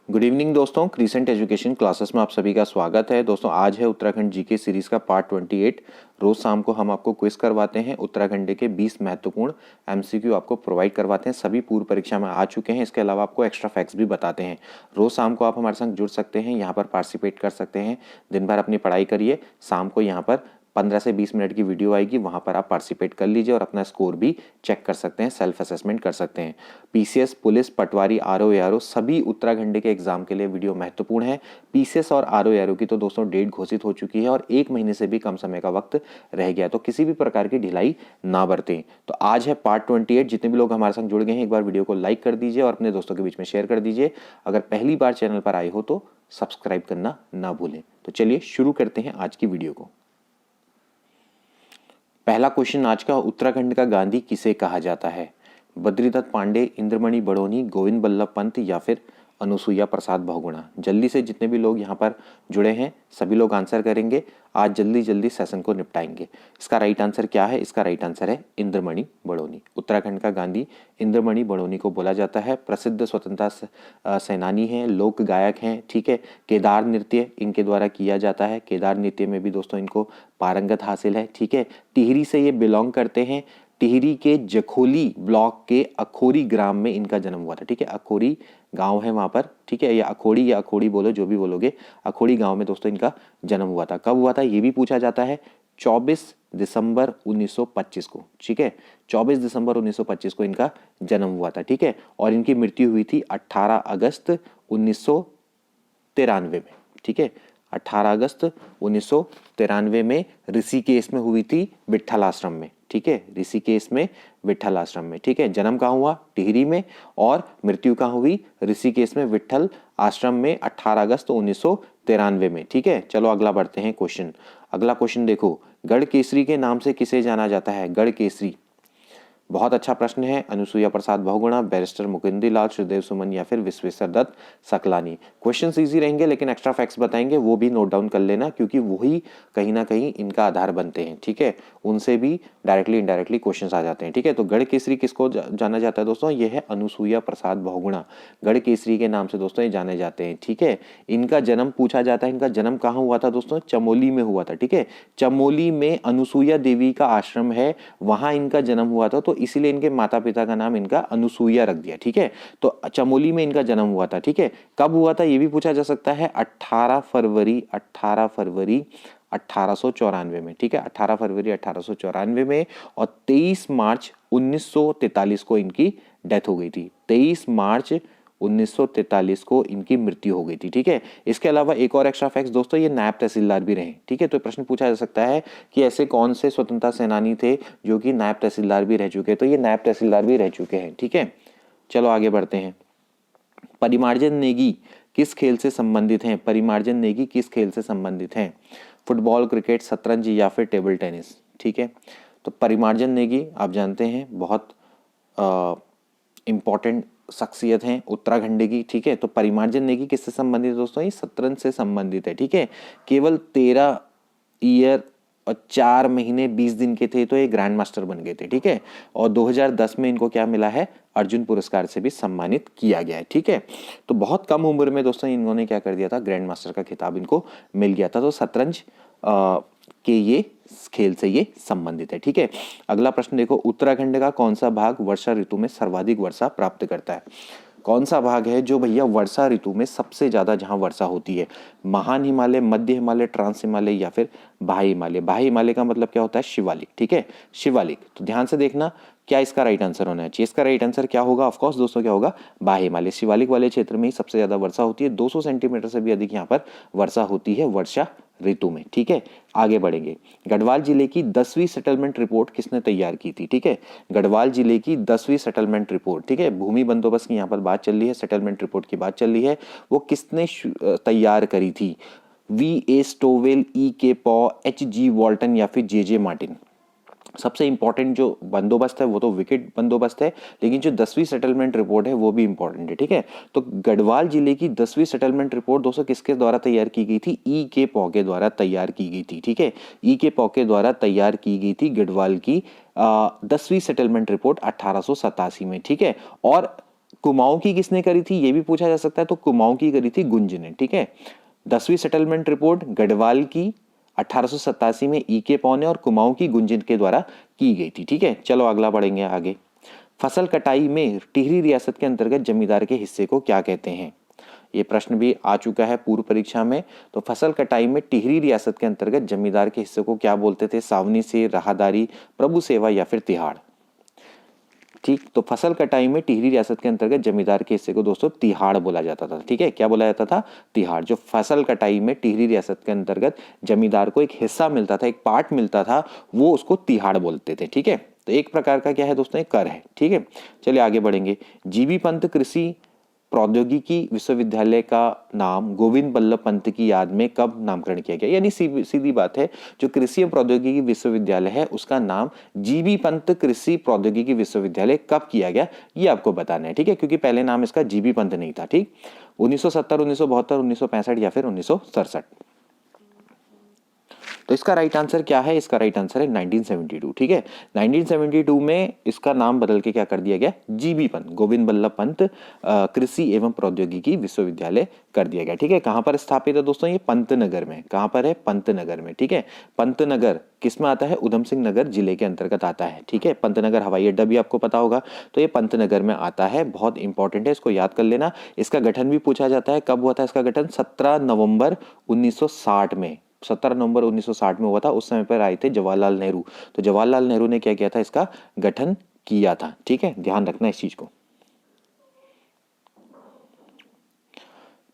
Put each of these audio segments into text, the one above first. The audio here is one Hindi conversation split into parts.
गुड इवनिंग दोस्तों, क्रिसेंट एजुकेशन क्लासेस में आप सभी का स्वागत है। दोस्तों आज है उत्तराखंड जीके सीरीज का पार्ट 28। रोज शाम को हम आपको क्विज करवाते हैं, उत्तराखंड के 20 महत्वपूर्ण एमसीक्यू आपको प्रोवाइड करवाते हैं। सभी पूर्व परीक्षा में आ चुके हैं। इसके अलावा आपको एक्स्ट्रा फैक्ट्स भी बताते हैं। रोज शाम को आप हमारे संग जुड़ सकते हैं, यहाँ पर पार्टिसिपेट कर सकते हैं। दिन भर अपनी पढ़ाई करिए, शाम को यहाँ पर 15 से 20 मिनट की वीडियो आएगी, वहां पर आप पार्टिसिपेट कर लीजिए और अपना स्कोर भी चेक कर सकते हैं, सेल्फ असेसमेंट कर सकते हैं। पीसीएस, पुलिस, पटवारी, आरओ एआरओ सभी उत्तराखंड के एग्जाम के लिए वीडियो महत्वपूर्ण है। पीसीएस और आरओ एआरओ की तो दोस्तों डेट घोषित हो चुकी है और 1 महीने से भी कम समय का वक्त रह गया, तो किसी भी प्रकार की ढिलाई ना बरतें। तो आज है पार्ट 28। जितने भी लोग हमारे संग जुड़ गए हैं, एक बार वीडियो को लाइक कर दीजिए और अपने दोस्तों के बीच में शेयर कर दीजिए। अगर पहली बार चैनल पर आए हो तो सब्सक्राइब करना ना भूलें। तो चलिए शुरू करते हैं आज की वीडियो को। पहला क्वेश्चन आज का, उत्तराखंड का गांधी किसे कहा जाता है? बद्रीदत्त पांडे, इंद्रमणि बड़ोनी, गोविंद बल्लभ पंत या फिर अनुसुईया प्रसाद बहुगुणा। जल्दी से जितने भी लोग यहाँ पर जुड़े हैं सभी लोग आंसर करेंगे। आज जल्दी जल्दी सेशन को निपटाएंगे। इसका राइट आंसर क्या है? इसका राइट आंसर है इंद्रमणि बड़ोनी। उत्तराखंड का गांधी इंद्रमणि बड़ोनी को बोला जाता है। प्रसिद्ध स्वतंत्रता सेनानी हैं, लोक गायक हैं, ठीक है। केदार नृत्य इनके द्वारा किया जाता है। केदार नृत्य में भी दोस्तों इनको पारंगत हासिल है, ठीक है। टिहरी से ये बिलोंग करते हैं। टिहरी के जखोली ब्लॉक के अखोरी ग्राम में इनका जन्म हुआ था, ठीक है। अखोरी गांव है वहां पर, ठीक है, या अखोड़ी बोलो, जो भी बोलोगे। अखोड़ी गांव में दोस्तों इनका जन्म हुआ था। कब हुआ था ये भी पूछा जाता है। 24 दिसंबर 1925 को, ठीक है। 24 दिसंबर 1925 को इनका जन्म हुआ था, ठीक है। और इनकी मृत्यु हुई थी 18 अगस्त 1993 में, ठीक है। 18 अगस्त 1993 में ऋषिकेश में हुई थी, विट्ठल आश्रम में, ठीक है। ऋषिकेश में, विट्ठल आश्रम में, ठीक है। जन्म कहाँ हुआ? टिहरी में। और मृत्यु कहाँ हुई? ऋषिकेश में, विट्ठल आश्रम में, 18 अगस्त 1993 में, ठीक है। चलो अगला बढ़ते हैं क्वेश्चन। अगला क्वेश्चन देखो, गढ़ केसरी के नाम से किसे जाना जाता है? गढ़ केसरी बहुत अच्छा प्रश्न है। अनुसुईया प्रसाद बहुगुणा, बैरिस्टर मुकुंदी लाल, श्रीदेव सुमन या फिर विश्वेश्वर दत्त सकलानी। क्वेश्चंस इजी रहेंगे लेकिन एक्स्ट्रा फैक्ट्स बताएंगे, वो भी नोट डाउन कर लेना, क्योंकि वही कहीं ना कहीं इनका आधार बनते हैं, ठीक है। उनसे भी डायरेक्टली इनडायरेक्टली क्वेश्चंस आ जाते हैं, ठीक है। तो गढ़ केसरी किसको जाना जाता है दोस्तों? ये है अनुसुईया प्रसाद बहुगुणा। गढ़ केसरी के नाम से दोस्तों ये जाने जाते हैं, ठीक है। इनका जन्म पूछा जाता है। इनका जन्म कहाँ हुआ था दोस्तों? चमोली में हुआ था, ठीक है। चमोली में अनुसुईया देवी का आश्रम है, वहां इनका जन्म हुआ था, तो इसीलिए इनके माता पिता का नाम इनका अनुसुईया रख दिया, ठीक है। तो चमोली में इनका जन्म हुआ था, ठीक है। कब हुआ था ये भी पूछा जा सकता है। 18 फरवरी 1894 में, ठीक है। 18 फरवरी 1894 में। और 23 मार्च 1943 को इनकी डेथ हो गई थी। 23 मार्च 1943 को इनकी मृत्यु हो गई थी, ठीक है। इसके अलावा एक और एक्स्ट्रा फैक्ट्स दोस्तों, ये नायब तहसीलदार भी रहे, ठीक है। तो प्रश्न पूछा जा सकता है कि ऐसे कौन से स्वतंत्रता सेनानी थे जो कि नायब तहसीलदार भी रह चुके हैं? तो ये नायब तहसीलदार भी रह चुके हैं, ठीक है। चलो आगे बढ़ते हैं। परिमार्जन नेगी किस खेल से संबंधित हैं? परिमार्जन नेगी किस खेल से संबंधित हैं? फुटबॉल, क्रिकेट, शतरंज या फिर टेबल टेनिस, ठीक है। तो परिमार्जन नेगी आप जानते हैं बहुत इंपॉर्टेंट शख्सियत हैं उत्तराखंड की, ठीक है। तो परिमार्जन नेगी किससे संबंधित है दोस्तों? ये शतरंज से संबंधित है, ठीक है। केवल 13 ईयर और 4 महीने 20 दिन के थे तो ये ग्रैंड मास्टर बन गए थे, ठीक है। और 2010 में इनको क्या मिला है? अर्जुन पुरस्कार से भी सम्मानित किया गया है, ठीक है। तो बहुत कम उम्र में दोस्तों इन्होंने क्या कर दिया था? ग्रैंड मास्टर का खिताब इनको मिल गया था। तो शतरंज के ये खेल से ये संबंधित है, ठीक है। अगला प्रश्न देखो, उत्तराखंड का कौन सा भाग वर्षा ऋतु में सर्वाधिक वर्षा प्राप्त करता है? कौन सा भाग है जो भैया वर्षा ऋतु में सबसे ज्यादा जहां वर्षा होती है? महान हिमालय, मध्य हिमालय, ट्रांस हिमालय या फिर बाह्य हिमालय? बाह्य हिमालय का मतलब क्या होता है? शिवालिक, ठीक है, शिवालिक। तो ध्यान से देखना क्या इसका राइट आंसर होना चाहिए। इसका राइट आंसर क्या होगा? ऑफकोर्स दोस्तों क्या होगा? बाह्य हिमालय। शिवालिक वाले क्षेत्र में ही सबसे ज्यादा वर्षा होती है। 200 सेंटीमीटर से भी अधिक यहाँ पर वर्षा होती है वर्षा ऋतु में, ठीक है। आगे बढ़ेंगे। गढ़वाल जिले की 10वीं सेटलमेंट रिपोर्ट किसने तैयार की थी? ठीक है, गढ़वाल जिले की 10वीं सेटलमेंट रिपोर्ट, ठीक है। भूमि बंदोबस्त की यहाँ पर बात चल रही है, सेटलमेंट रिपोर्ट की बात चल रही है। वो किसने तैयार करी थी? V.A. Stowell, E.K. पॉ, H.G. वॉल्टन या फिर J.J. मार्टिन? सबसे इंपॉर्टेंट जो बंदोबस्त है वो तो विकेट बंदोबस्त है, लेकिन जो 10वीं सेटलमेंट रिपोर्ट है वो भी इंपॉर्टेंट है, ठीक है। तो गढ़वाल जिले की 10वीं सेटलमेंट रिपोर्ट दोस्तों किसके द्वारा तैयार की गई थी? ई के पॉ के द्वारा तैयार की गई थी, ठीक है। ई के पॉ के द्वारा तैयार की गई थी गढ़वाल की 10वीं सेटलमेंट रिपोर्ट 1887 में, ठीक है। और कुमाऊं की किसने करी थी ये भी पूछा जा सकता है, तो कुमाऊं की करी थी गुंज ने, ठीक है। 10वीं सेटलमेंट रिपोर्ट गढ़वाल की 1887 में ई.के. पॉल ने और कुमाऊं की गुंजन के द्वारा की गई थी, ठीक है। चलो अगला पढ़ेंगे आगे। फसल कटाई में टिहरी रियासत के अंतर्गत जमींदार के हिस्से को क्या कहते हैं? ये प्रश्न भी आ चुका है पूर्व परीक्षा में। तो फसल कटाई में टिहरी रियासत के अंतर्गत जमींदार के हिस्से को क्या बोलते थे? सावनी से, राहदारी, प्रभु सेवा या फिर तिहाड़। ठीक, तो फसल कटाई में टिहरी रियासत के अंतर्गत जमींदार के हिस्से को दोस्तों तिहाड़ बोला जाता था, ठीक है। क्या बोला जाता था? तिहाड़। जो फसल कटाई में टिहरी रियासत के अंतर्गत जमींदार को एक हिस्सा मिलता था, एक पार्ट मिलता था, वो उसको तिहाड़ बोलते थे, ठीक है। तो एक प्रकार का क्या है दोस्तों? एक कर है, ठीक है। चलिए आगे बढ़ेंगे। जीबी पंत कृषि प्रौद्योगिकी विश्वविद्यालय का नाम गोविंद बल्लभ पंत की याद में कब नामकरण किया गया? यानी सीधी बात है, जो कृषि एवं प्रौद्योगिकी विश्वविद्यालय है उसका नाम जीबी पंत कृषि प्रौद्योगिकी विश्वविद्यालय कब किया गया ये आपको बताना है, ठीक है। क्योंकि पहले नाम इसका जीबी पंत नहीं था, ठीक। 1970, 1972, 1965 या फिर 1967। तो इसका राइट आंसर क्या है? इसका राइट आंसर है 1972, ठीक है। 1972 में इसका नाम बदल के क्या कर दिया गया? जीबी पंत, गोविंद बल्लभ पंत कृषि एवं प्रौद्योगिकी विश्वविद्यालय कर दिया गया, ठीक है। कहां पर स्थापित है दोस्तों? ये पंतनगर में। कहां पर है? पंतनगर में, ठीक है। पंतनगर किस में आता है? उधम सिंह नगर जिले के अंतर्गत आता है, ठीक है। पंतनगर हवाई अड्डा भी आपको पता होगा, तो ये पंतनगर में आता है। बहुत इंपॉर्टेंट है, इसको याद कर लेना। इसका गठन भी पूछा जाता है, कब हुआ था इसका गठन? 17 नवंबर 1960 में। 17 नवंबर 1960 में हुआ था। उस समय पर आए थे जवाहरलाल नेहरू। तो जवाहरलाल नेहरू ने क्या किया था? इसका गठन किया था, ठीक है। ध्यान रखना इस चीज को।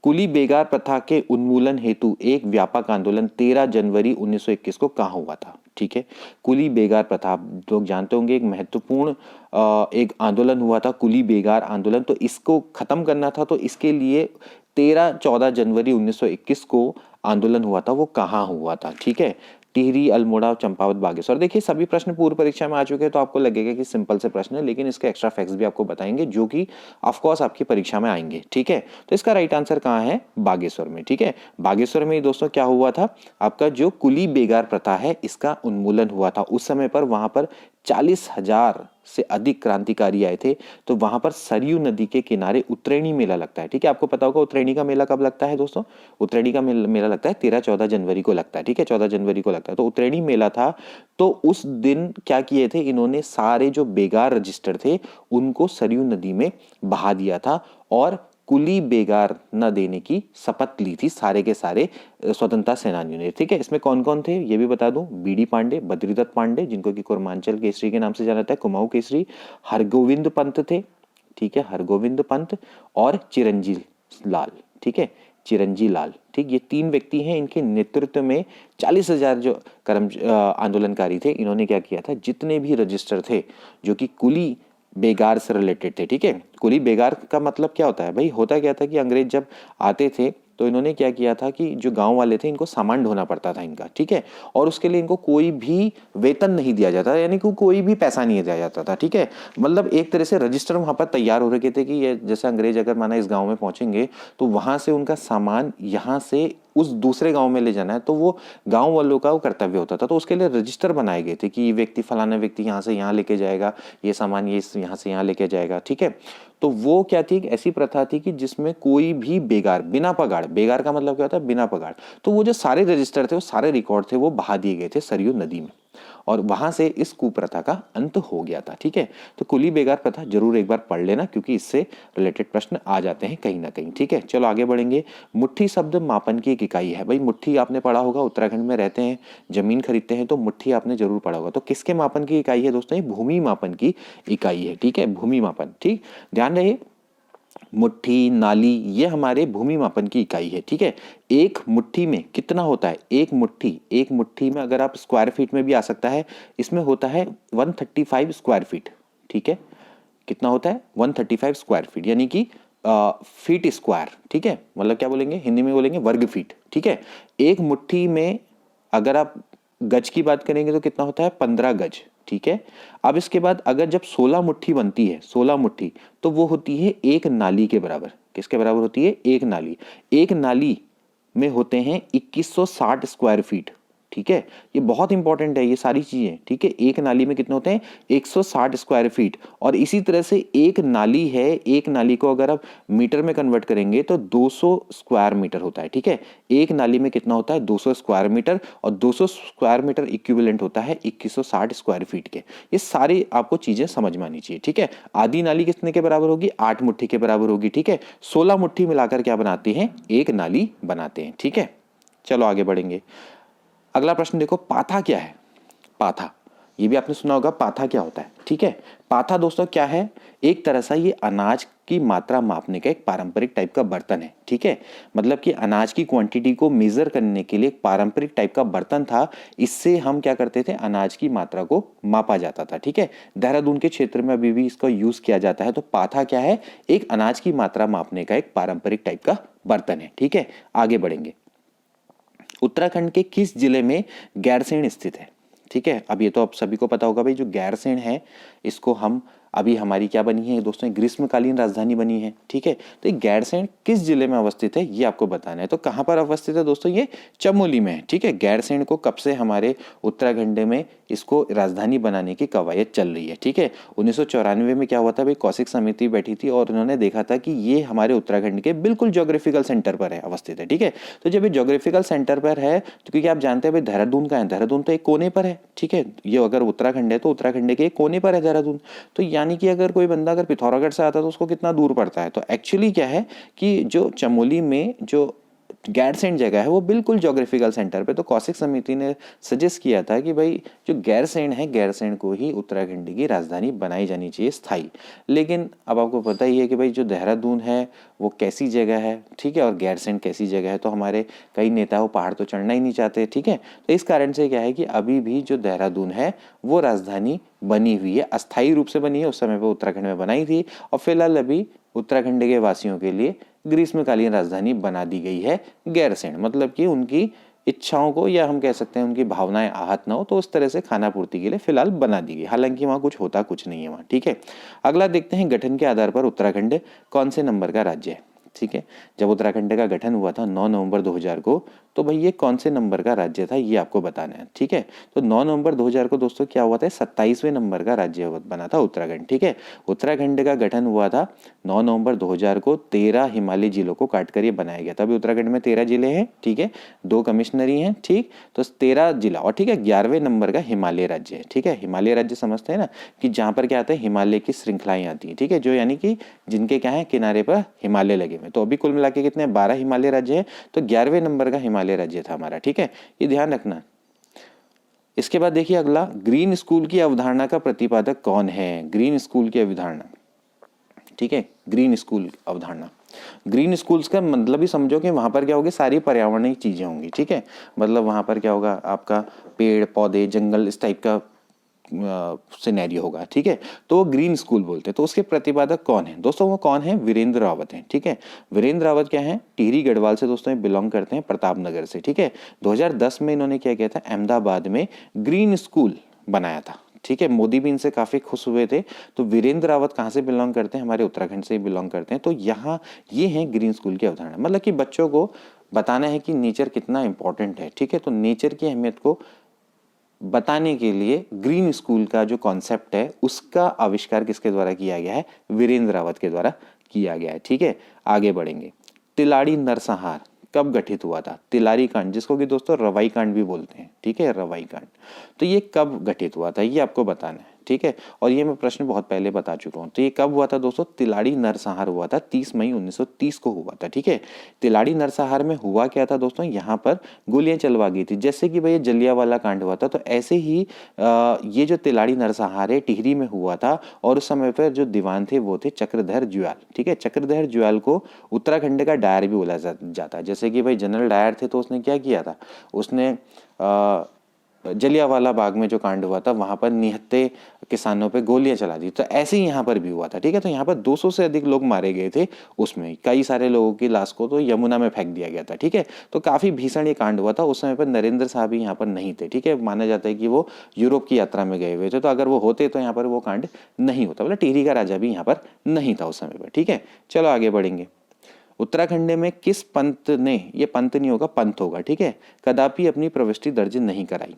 कुली बेगार प्रथा के उन्मूलन हेतु एक व्यापक आंदोलन 13 जनवरी 1921 को कहां हुआ था? ठीक है, कुली बेगार प्रथा आप लोग जानते होंगे, एक महत्वपूर्ण एक आंदोलन हुआ था, कुली बेगार आंदोलन। तो इसको खत्म करना था, तो इसके लिए 13-14 जनवरी 1921 को आंदोलन हुआ था। वो कहाँ हुआ था? ठीक है, टिहरी, अल्मोड़ा, चंपावत, बागेश्वर। देखिए सभी प्रश्न पूर्व परीक्षा में आ चुके हैं, तो आपको लगेगा कि सिंपल से प्रश्न है, लेकिन इसके एक्स्ट्रा फैक्ट्स भी आपको बताएंगे जो कि ऑफ कोर्स आपकी परीक्षा में आएंगे, ठीक है। तो इसका राइट आंसर कहाँ है? बागेश्वर में, ठीक है। बागेश्वर में दोस्तों क्या हुआ था? आपका जो कुली बेगार प्रथा है इसका उन्मूलन हुआ था। उस समय पर वहां पर 40,000 से अधिक क्रांतिकारी आए थे। तो वहां पर सरयू नदी के किनारे उत्तरायणी मेला लगता है, ठीक है। आपको पता होगा उत्तरायणी का मेला कब लगता है दोस्तों? उत्तरायणी का मेला लगता है 13-14 जनवरी को लगता है, ठीक है। 14 जनवरी को लगता है। तो उत्तरायणी मेला था, तो उस दिन क्या किए थे इन्होंने? सारे जो बेगार रजिस्टर थे उनको सरयू नदी में बहा दिया था और कुली बेगार न देने की शपथ ली थी सारे के सारे स्वतंत्रता सेनानियों ने, ठीक है। इसमें कौन कौन थे ये भी बता दूं। बीडी पांडे, बद्रीदत्त पांडे जिनको कि कुरमांचल केसरी के नाम से जाना जाता है, कुमाऊं केसरी, हरगोविंद पंत थे, ठीक है, हरगोविंद पंत और चिरंजी लाल, ठीक है, चिरंजी लाल, ठीक। ये 3 व्यक्ति हैं, इनके नेतृत्व में 40,000 जो आंदोलनकारी थे, इन्होंने क्या किया था? जितने भी रजिस्टर थे जो कि कुली बेगार से रिलेटेड थे, ठीक है। कुली बेगार का मतलब क्या होता है भाई? होता क्या था कि अंग्रेज जब आते थे तो इन्होंने क्या किया था कि जो गांव वाले थे इनको सामान ढोना पड़ता था इनका, ठीक है। और उसके लिए इनको कोई भी वेतन नहीं दिया जाता, यानी कि कोई भी पैसा नहीं दिया जाता था, ठीक है। मतलब एक तरह से रजिस्टर वहां पर तैयार हो रखे थे कि ये जैसे अंग्रेज अगर माना इस गांव में पहुंचेंगे तो वहां से उनका सामान यहाँ से उस दूसरे गांव में ले जाना है, तो वो गांव वालों का वो कर्तव्य होता था। तो उसके लिए रजिस्टर बनाए गए थे कि ये व्यक्ति फलाना व्यक्ति यहाँ से यहाँ लेके जाएगा, ये सामान ये यहाँ से यहाँ लेके जाएगा, ठीक है। तो वो क्या थी? एक ऐसी प्रथा थी कि जिसमें कोई भी बेगार बिना पगार, बेगार का मतलब क्या होता है? बिना पगार। तो वो जो सारे रजिस्टर थे, वो सारे रिकॉर्ड थे, वो बहा दिए गए थे सरयू नदी में और वहां से इस कुप्रथा का अंत हो गया था, ठीक है। तो कुली बेगार प्रथा जरूर एक बार पढ़ लेना क्योंकि इससे रिलेटेड प्रश्न आ जाते हैं कहीं ना कहीं, ठीक है। चलो आगे बढ़ेंगे। मुट्ठी शब्द मापन की एक इकाई है। भाई मुट्ठी आपने पढ़ा होगा, उत्तराखंड में रहते हैं, जमीन खरीदते हैं, तो मुट्ठी आपने जरूर पढ़ा होगा। तो किसके मापन की इकाई है दोस्तों? ये भूमि मापन की इकाई है, ठीक है, भूमि मापन, ठीक। ध्यान रहे, मुट्ठी, नाली, ये हमारे भूमि मापन की इकाई है, ठीक है। एक मुट्ठी में कितना होता है? एक मुट्ठी में अगर आप स्क्वायर फीट में भी आ सकता है, इसमें होता है 135 स्क्वायर फीट, ठीक है। कितना होता है? 135 स्क्वायर फीट, यानी कि फीट स्क्वायर, ठीक है। मतलब क्या बोलेंगे हिंदी में? बोलेंगे वर्ग फीट, ठीक है। एक मुट्ठी में अगर आप गज की बात करेंगे तो कितना होता है? 15 गज, ठीक है। अब इसके बाद अगर जब 16 मुट्ठी बनती है, 16 मुट्ठी, तो वो होती है एक नाली के बराबर। किसके बराबर होती है? एक नाली। एक नाली में होते हैं 2160 स्क्वायर फीट, ठीक है, ये बहुत इंपॉर्टेंट है ये सारी चीजें, ठीक है। एक नाली में कितने होते हैं, 160 स्क्वायर फीट। और इसी तरह से एक नाली है, एक नाली को अगर आप मीटर में कन्वर्ट करेंगे तो 200 स्क्वायर मीटर होता है, ठीक है। एक नाली में कितना होता है, 200 स्क्वायर मीटर, और 200 स्क्वायर मीटर इक्विवेलेंट होता है 2160 स्क्वायर फीट के। ये सारी आपको चीजें समझ में आनी चाहिए, ठीक है। आधी नाली कितने के बराबर होगी, 8 मुट्ठी के बराबर होगी, ठीक है। 16 मुट्ठी मिलाकर क्या बनाती है, एक नाली बनाते हैं, ठीक है। चलो आगे बढ़ेंगे। अगला प्रश्न देखो, पाथा क्या है। पाथा, ये भी आपने सुना होगा, पाथा क्या होता है, ठीक है। पाथा दोस्तों क्या है, एक तरह से ये अनाज की मात्रा मापने का एक पारंपरिक टाइप का बर्तन है, ठीक है। मतलब कि अनाज की क्वांटिटी को मेजर करने के लिए एक पारंपरिक टाइप का बर्तन था। इससे हम क्या करते थे, अनाज की मात्रा को मापा जाता था, ठीक है। देहरादून के क्षेत्र में अभी भी इसका यूज किया जाता है। तो पाथा क्या है, एक अनाज की मात्रा मापने का एक पारंपरिक टाइप का बर्तन है, ठीक है। आगे बढ़ेंगे। उत्तराखंड के किस जिले में गैरसेन स्थित है, ठीक है। अब ये तो आप सभी को पता होगा भाई, जो गैरसेन है इसको हम अभी हमारी क्या बनी है दोस्तों, ग्रीष्मकालीन राजधानी बनी है, ठीक है। तो ये गैरसेन किस जिले में अवस्थित है ये आपको बताना है। तो कहां पर अवस्थित है दोस्तों, ये चमोली में है, ठीक है। गैरसेन को कब से हमारे उत्तराखंड में इसको राजधानी बनाने की कवायद चल रही है, ठीक है। 1994 में क्या हुआ था भाई, कौशिक समिति बैठी थी और उन्होंने देखा था कि ये हमारे उत्तराखंड के बिल्कुल ज्योग्राफिकल सेंटर पर है, अवस्थित है, ठीक है। तो जब ये ज्योग्राफिकल सेंटर पर है तो क्योंकि आप जानते हैं भाई देहरादून का है, देहरादून तो एक कोने पर है, ठीक है। ये अगर उत्तराखंड है तो उत्तराखंड के एक कोने पर है देहरादून। तो यानी कि अगर कोई बंदा अगर पिथौरागढ़ से आता है तो उसको कितना दूर पड़ता है। तो एक्चुअली क्या है कि जो चमोली में जो गैरसेन जगह है वो बिल्कुल ज्योग्राफिकल सेंटर पे, तो कौशिक समिति ने सजेस्ट किया था कि भाई जो गैरसेन है, गैरसेन को ही उत्तराखंड की राजधानी बनाई जानी चाहिए स्थायी। लेकिन अब आपको पता ही है कि भाई जो देहरादून है वो कैसी जगह है, ठीक है, और गैरसेन कैसी जगह है। तो हमारे कई नेता वो पहाड़ तो चढ़ना ही नहीं चाहते, ठीक है। तो इस कारण से क्या है कि अभी भी जो देहरादून है वो राजधानी बनी हुई है, अस्थायी रूप से बनी है, उस समय पर उत्तराखंड में बनाई थी, और फिलहाल अभी उत्तराखंड के वासियों के लिए ग्रीष्मकालीन राजधानी बना दी गई है गैरसेन। मतलब कि उनकी इच्छाओं को, या हम कह सकते हैं उनकी भावनाएं आहत ना हो, तो उस तरह से खाना पूर्ति के लिए फिलहाल बना दी गई। हालांकि वहां कुछ होता कुछ नहीं है वहां, ठीक है। अगला देखते हैं, गठन के आधार पर उत्तराखंड कौन से नंबर का राज्य है, ठीक है। जब उत्तराखंड का गठन हुआ था 9 नवंबर 2000 को, तो भाई ये कौन से नंबर का राज्य था ये आपको बताना है, ठीक है। तो 9 नवंबर 2000 को दोस्तों क्या हुआ था, 27वें नंबर का राज्य बना था उत्तराखंड, ठीक है। उत्तराखंड का गठन हुआ था 9 नवंबर 2000 को, 13 हिमालय जिलों को काटकर ये बनाया गया था। अभी उत्तराखंड में 13 जिले हैं, ठीक है, 2 कमिश्नरी हैं, ठीक। तो 13 जिला, और ठीक है 11वें नंबर का हिमालय राज्य है, ठीक है। हिमालय राज्य समझते हैं ना, कि जहां पर क्या आता है, हिमालय की श्रृंखलाएं आती हैं, ठीक है, जो यानी कि जिनके क्या है, किनारे पर हिमालय लगे हुए। तो अभी कुल मिला के कितने, 12 हिमालय राज्य है। तो 11वें नंबर का हिमालय राज्य था हमारा, ठीक है, ये ध्यान रखना। इसके बाद देखिए अगला, ग्रीन स्कूल की अवधारणा का प्रतिपादक कौन है। ग्रीन स्कूल की अवधारणा, ठीक है, ग्रीन स्कूल अवधारणा। ग्रीन स्कूल्स का मतलब ही समझो कि वहां पर क्या होगी, सारी पर्यावरणीय चीजें होंगी, ठीक है। मतलब वहां पर क्या होगा, आपका पेड़ पौधे जंगल इस टाइप का सिनेरियो होगा, ठीक है। तो वो ग्रीन स्कूल बोलते हैं। तो उसके प्रतिपादक कौन है दोस्तों, वो कौन है, वीरेंद्र रावत हैं, ठीक है। वीरेंद्र रावत क्या है, टिहरी गढ़वाल से दोस्तों बिलोंग करते हैं, प्रतापनगर से, ठीक है। 2010 में इन्होंने क्या किया था, अहमदाबाद में ग्रीन स्कूल बनाया था, ठीक है। मोदी भी इनसे काफी खुश हुए थे। तो वीरेंद्र रावत कहाँ से बिलोंग करते हैं, हमारे उत्तराखंड से बिलोंग करते हैं। तो यहाँ ये है ग्रीन स्कूल की अवधारणा, मतलब कि बच्चों को बताना है कि नेचर कितना इंपॉर्टेंट है, ठीक है। तो नेचर की अहमियत को बताने के लिए ग्रीन स्कूल का जो कॉन्सेप्ट है उसका आविष्कार किसके द्वारा किया गया है, वीरेंद्र रावत के द्वारा किया गया है, ठीक है। आगे बढ़ेंगे। तिलाड़ी नरसंहार कब गठित हुआ था, तिलारी कांड, जिसको कि दोस्तों रवाई कांड भी बोलते हैं, ठीक है, रवाई कांड। तो ये कब घटित हुआ था ये आपको बताना है, ठीक है। और ये मैं प्रश्न बहुत पहले बता चुका हूं। तो ये कब हुआ था दोस्तों, तिलाड़ी नरसंहार हुआ था 30 मई 1930 को हुआ था, ठीक है। तिलाड़ी नरसंहार में हुआ क्या था दोस्तों, यहाँ पर गोलियां चलवा गई थी, जैसे कि भाई जलियांवाला कांड हुआ था। तो ऐसे ही ये जो तिलाड़ी नरसंहार है टिहरी में हुआ था, और उस समय पर जो दीवान थे वो थे चक्रधर जुयाल, ठीक है। चक्रधर जुयाल को उत्तराखंड का डायर भी बोला जाता है। जैसे कि भाई जनरल डायर थे, तो उसने क्या किया था, उसने जलियांवाला बाग में जो कांड हुआ था वहां पर निहत्थे किसानों पे गोलियां चला दी। तो ऐसे ही यहाँ पर भी हुआ था, ठीक है। तो यहाँ पर 200 से अधिक लोग मारे गए थे, उसमें कई सारे लोगों की लाश को तो यमुना में फेंक दिया गया था, ठीक है। तो काफी भीषण ये कांड हुआ था। उस समय पर नरेंद्र साहब ही यहाँ पर नहीं थे, ठीक है। माना जाता है कि वो यूरोप की यात्रा में गए हुए थे। तो अगर वो होते तो यहाँ पर वो कांड नहीं होता, मतलब टिहरी का राजा भी यहाँ पर नहीं था उस समय पर, ठीक है। चलो आगे बढ़ेंगे। उत्तराखंड में किस पंत ने, ये पंत नहीं होगा पंथ होगा, ठीक है, कदापि अपनी प्रविष्टि दर्ज नहीं कराई।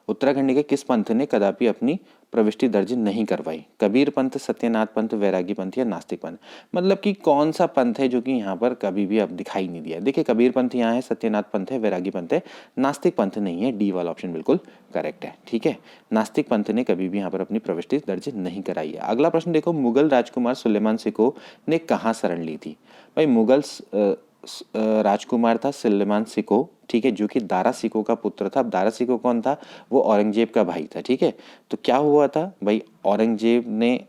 उत्तराखंड के किस पंथ ने कदापि अपनी प्रविष्टि दर्ज नहीं करवाई? कबीर पंथ, सत्यनाथ पंथ, वैरागी पंथ या नास्तिक पंथ? मतलब कि कौन सा पंथ है जो कि यहाँ पर कभी भी अब दिखाई नहीं दिया? देखिए कबीर पंथ यहाँ है, सत्यनाथ पंथ है, वैरागी पंथ है, नास्तिक पंथ नहीं है। डी वाला ऑप्शन बिल्कुल करेक्ट है, ठीक है। नास्तिक पंथ ने कभी भी यहाँ पर अपनी प्रविष्टि दर्ज नहीं कराई है। अगला प्रश्न देखो, मुगल राजकुमार सुलेमान सिको ने कहाँ शरण ली थी? भाई मुगल राजकुमार था सुलेमान सिको, ठीक है, जो कि दारा सिको का पुत्र था। अब दारा सिको कौन था? वो औरंगजेब का भाई था, ठीक है। तो क्या हुआ था भाई, औरंगजेब ने,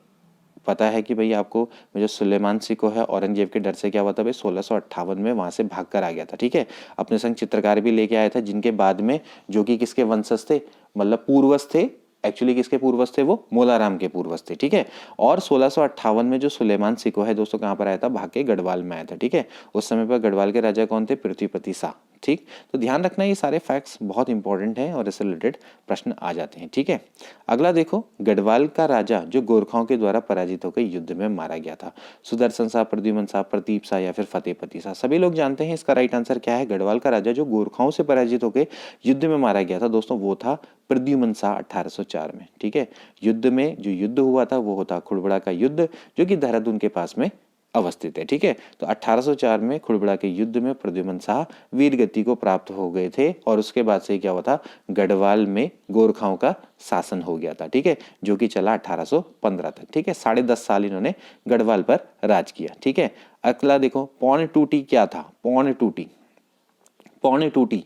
पता है कि भाई आपको, जो सुलेमान सिको है, औरंगजेब के डर से क्या हुआ था भाई, 1658 में वहां से भाग कर आ गया था, ठीक है। अपने संग चित्रकार भी लेके आया था, जिनके बाद में, जो कि किसके वंशज थे, मतलब पूर्वज थे, एक्चुअली किसके पूर्वज थे वो? मोलाराम के पूर्वज थे, ठीक है। और 1658 में जो सुलेमान सिको है दोस्तों कहाँ पर आया था? भाग के गढ़वाल में आया था, ठीक है। उस समय पर गढ़वाल के राजा कौन थे? पृथ्वीपति शाह, ठीक। तो ध्यान रखना ये सारे फैक्ट्स बहुत इंपॉर्टेंट हैं और इससे रिलेटेड प्रश्न आ जाते हैं, ठीक है। अगला देखो, गढ़वाल का राजा जो गोरखाओं के द्वारा पराजित होकर युद्ध में मारा गया था, सुदर्शन शाह, प्रद्युमन शाह, प्रतीप शाह या फिर फतेहपति शाह? सभी लोग जानते हैं इसका राइट आंसर क्या है। गढ़वाल का राजा जो गोरखाओं से पराजित होकर युद्ध में मारा गया था दोस्तों, वो था प्रद्युमन शाह 1804 में, ठीक है। युद्ध में जो युद्ध हुआ था वो होता खुड़बड़ा का युद्ध, जो कि देहरादून के पास में अवस्थित है, ठीक है। तो 1804 में खुड़बड़ा के युद्ध में प्रद्युमन शाह वीर गति को प्राप्त हो गए थे और उसके बाद से क्या हुआ था, गढ़वाल में गोरखाओं का शासन हो गया था, ठीक है, जो कि चला 1815 तक, ठीक है। 10.5 साल इन्होंने गढ़वाल पर राज किया, ठीक है। अगला देखो, पौन टूटी क्या था? पौन टूटी, पौन टूटी,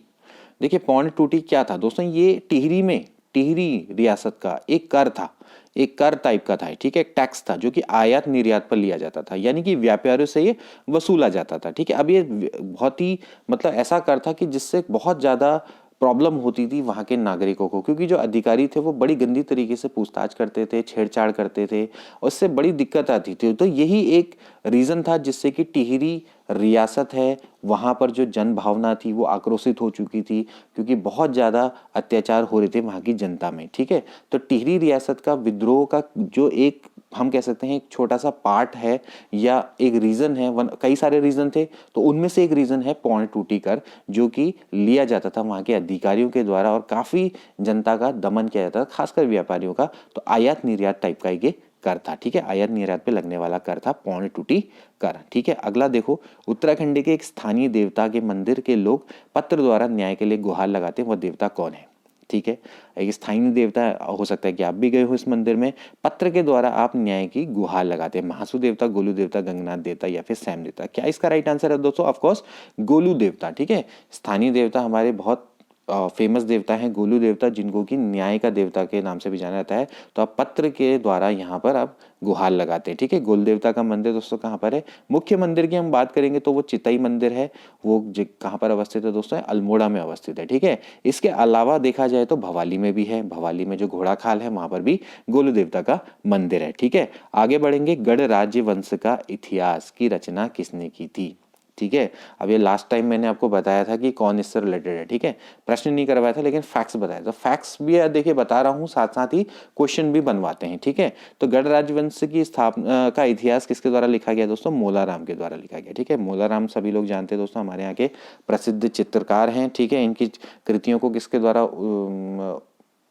देखिए पौन टूटी क्या था दोस्तों? ये टिहरी में, टिहरी रियासत का एक कर था, एक कर टाइप का था, ठीक है, टैक्स था, जो कि आयात निर्यात पर लिया जाता था, यानी कि व्यापारियों से ये वसूला जाता था, ठीक है। अब ये बहुत ही मतलब ऐसा कर था कि जिससे बहुत ज्यादा प्रॉब्लम होती थी वहाँ के नागरिकों को, क्योंकि जो अधिकारी थे वो बड़ी गंदी तरीके से पूछताछ करते थे, छेड़छाड़ करते थे, उससे बड़ी दिक्कत आती थी। तो यही एक रीज़न था जिससे कि टिहरी रियासत है, वहाँ पर जो जन भावना थी वो आक्रोशित हो चुकी थी, क्योंकि बहुत ज़्यादा अत्याचार हो रहे थे वहाँ की जनता में, ठीक है। तो टिहरी रियासत का विद्रोह का जो एक, हम कह सकते हैं एक छोटा सा पार्ट है या एक रीज़न है, कई सारे रीज़न थे, तो उनमें से एक रीज़न है पौन टूटी कर, जो कि लिया जाता था वहाँ के अधिकारियों के द्वारा और काफ़ी जनता का दमन किया जाता था, खासकर व्यापारियों का। तो आयात निर्यात टाइप का ये कर था, ठीक है, आयात निर्यात पे लगने वाला कर था पौन टूटी कर, ठीक है। अगला देखो, उत्तराखंड के एक स्थानीय देवता के मंदिर के लोग पत्र द्वारा न्याय के लिए गुहार लगाते हैं, वह देवता कौन है? ठीक है, एक स्थानीय देवता हो सकता है कि आप भी गए हो इस मंदिर में, पत्र के द्वारा आप न्याय की गुहार लगाते हैं। महासु देवता, गोलू देवता, गंगनाथ देवता या फिर सैम देवता? क्या इसका राइट आंसर है दोस्तों? ऑफकोर्स गोलू देवता, ठीक है। स्थानीय देवता हमारे बहुत फेमस देवता हैं गोलू देवता, जिनको कि न्याय का देवता के नाम से भी जाना जाता है। तो आप पत्र के द्वारा यहाँ पर आप गुहार लगाते हैं, ठीक है। गोलू देवता का मंदिर दोस्तों कहाँ पर है? मुख्य मंदिर की हम बात करेंगे तो वो चितई मंदिर है, वो कहाँ पर अवस्थित है दोस्तों? अल्मोड़ा में अवस्थित है, ठीक है। इसके अलावा देखा जाए तो भवाली में भी है, भवाली में जो घोड़ा खाल है वहां पर भी गोलू देवता का मंदिर है, ठीक है। आगे बढ़ेंगे, गढ़ राज्य वंश का इतिहास की रचना किसने की थी? ठीक है, अब ये लास्ट टाइम मैंने आपको बताया था कि कौन इससे रिलेटेड है, ठीक है। प्रश्न नहीं करवाया था लेकिन फैक्ट्स बताया, तो फैक्ट्स भी देखिए बता रहा हूँ, साथ साथ ही क्वेश्चन भी बनवाते हैं, ठीक है। तो गढ़ राजवंश की स्थापना का इतिहास किसके द्वारा लिखा गया दोस्तों? मोलाराम के द्वारा लिखा गया, ठीक है। मोलाराम सभी लोग जानते हैं दोस्तों, हमारे यहाँ के प्रसिद्ध चित्रकार हैं, ठीक है। इनकी कृतियों को किसके द्वारा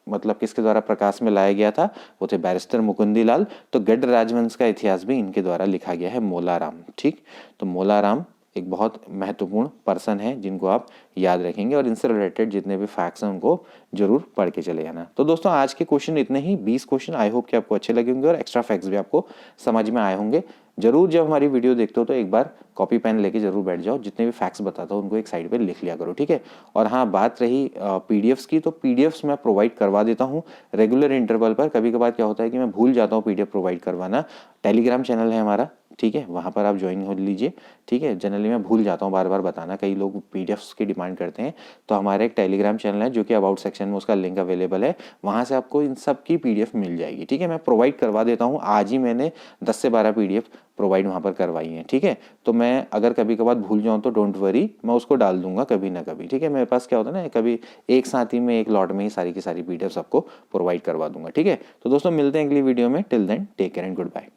मतलब किसके द्वारा प्रकाश में लाया गया था? वो थे बैरिस्टर मुकुंदी लाल। तो गढ़ राजवंश का इतिहास भी इनके द्वारा लिखा गया है, मोलाराम, ठीक। तो मोलाराम एक बहुत महत्वपूर्ण पर्सन है जिनको आप याद रखेंगे और इनसे रिलेटेड जितने भी फैक्ट्स हैं उनको जरूर पढ़ के चले जाना। तो दोस्तों आज के क्वेश्चन इतने ही, 20 क्वेश्चन, आई होप कि आपको अच्छे लगे होंगे और एक्स्ट्रा फैक्ट्स भी आपको समझ में आए होंगे। जरूर जब हमारी वीडियो देखते हो तो एक बार कॉपी पेन लेके जरूर बैठ जाओ, जितने भी फैक्ट्स बताता हूँ उनको एक साइड पे लिख लिया करो, ठीक है। और हाँ, बात रही पीडीएफ्स की, तो पीडीएफ्स मैं प्रोवाइड करवा देता हूँ रेगुलर इंटरवल पर। कभी कभार क्या होता है कि मैं भूल जाता हूँ पीडीएफ प्रोवाइड करवाना। टेलीग्राम चैनल है हमारा, ठीक है, वहाँ पर आप ज्वाइन हो लीजिए, ठीक है। जनरली मैं भूल जाता हूँ बार बार बताना, कई लोग पीडीएफ्स की डिमांड करते हैं, तो हमारे एक टेलीग्राम चैनल है जो कि अबाउट सेक्शन में उसका लिंक अवेलेबल है, वहाँ से आपको इन सब की पीडीएफ मिल जाएगी, ठीक है। मैं प्रोवाइड करवा देता हूँ, आज ही मैंने 10 से 12 पीडीएफ प्रोवाइड वहाँ पर करवाई हैं, ठीक है। तो मैं अगर कभी कभार भूल जाऊँ तो डोंट वरी, मैं उसको डाल दूंगा कभी ना कभी, ठीक है। मेरे पास क्या होता है ना, कभी एक साथ ही में एक लॉट में ही सारी की सारी पीडीएफ आपको प्रोवाइड करवा दूंगा, ठीक है। तो दोस्तों मिलते हैं अगली वीडियो में, till then take care and good bye.